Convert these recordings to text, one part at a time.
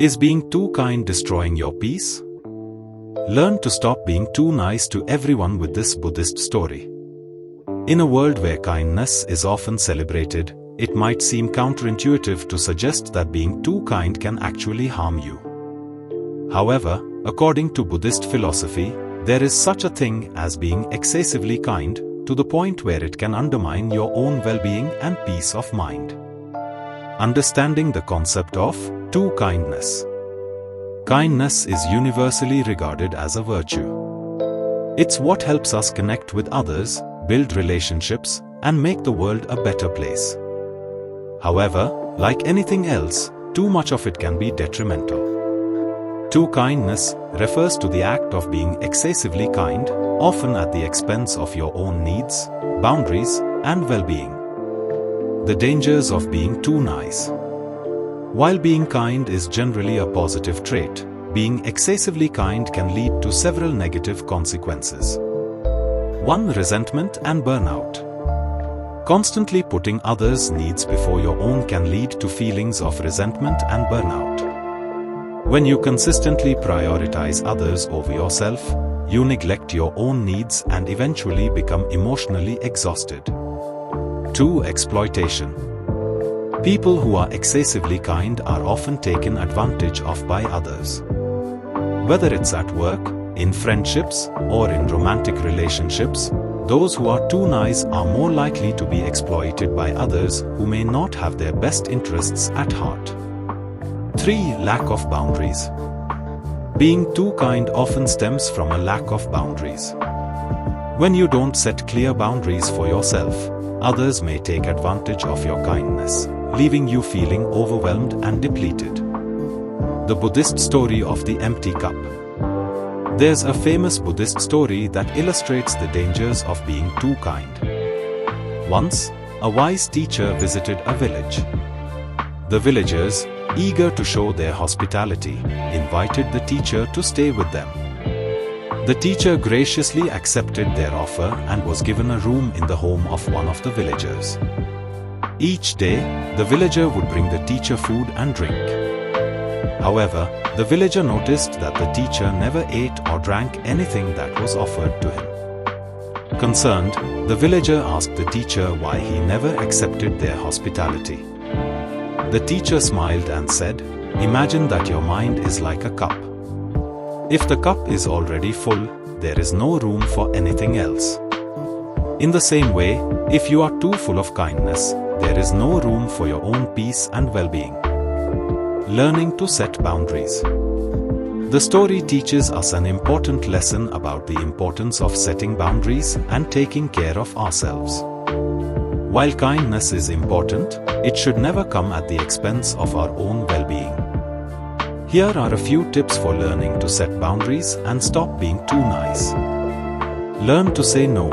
Is being too kind destroying your peace? Learn to stop being too nice to everyone with this Buddhist story. In a world where kindness is often celebrated, it might seem counterintuitive to suggest that being too kind can actually harm you. However, according to Buddhist philosophy, there is such a thing as being excessively kind, to the point where it can undermine your own well-being and peace of mind. Understanding the concept of true kindness. Kindness is universally regarded as a virtue. It's what helps us connect with others, build relationships, and make the world a better place. However, like anything else, too much of it can be detrimental. True kindness refers to the act of being excessively kind, often at the expense of your own needs, boundaries, and well-being. The dangers of being too nice. While being kind is generally a positive trait, being excessively kind can lead to several negative consequences. 1. Resentment and burnout. Constantly putting others' needs before your own can lead to feelings of resentment and burnout. When you consistently prioritize others over yourself, you neglect your own needs and eventually become emotionally exhausted. 2. Exploitation. People who are excessively kind are often taken advantage of by others. Whether it's at work, in friendships, or in romantic relationships, those who are too nice are more likely to be exploited by others who may not have their best interests at heart. 3. Lack of boundaries. Being too kind often stems from a lack of boundaries. When you don't set clear boundaries for yourself, others may take advantage of your kindness, leaving you feeling overwhelmed and depleted. The Buddhist story of the empty cup. There's a famous Buddhist story that illustrates the dangers of being too kind. Once, a wise teacher visited a village. The villagers, eager to show their hospitality, invited the teacher to stay with them. The teacher graciously accepted their offer and was given a room in the home of one of the villagers. Each day, the villager would bring the teacher food and drink. However, the villager noticed that the teacher never ate or drank anything that was offered to him. Concerned, the villager asked the teacher why he never accepted their hospitality. The teacher smiled and said, "Imagine that your mind is like a cup. If the cup is already full, there is no room for anything else. In the same way, if you are too full of kindness, there is no room for your own peace and well-being." Learning to set boundaries. The story teaches us an important lesson about the importance of setting boundaries and taking care of ourselves. While kindness is important, it should never come at the expense of our own well-being. Here are a few tips for learning to set boundaries and stop being too nice. Learn to say no.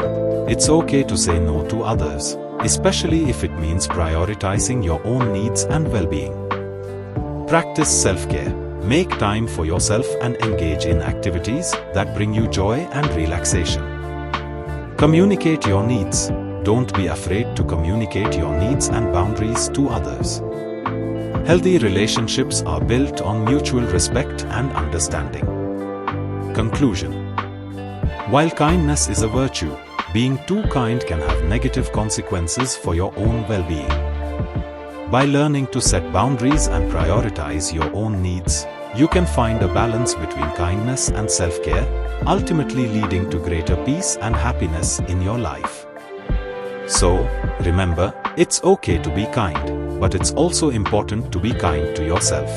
It's okay to say no to others, especially if it means prioritizing your own needs and well-being. Practice self-care. Make time for yourself and engage in activities that bring you joy and relaxation. Communicate your needs. Don't be afraid to communicate your needs and boundaries to others. Healthy relationships are built on mutual respect and understanding. Conclusion. While kindness is a virtue, being too kind can have negative consequences for your own well-being. By learning to set boundaries and prioritize your own needs, you can find a balance between kindness and self-care, ultimately leading to greater peace and happiness in your life. So, remember, it's okay to be kind, but it's also important to be kind to yourself.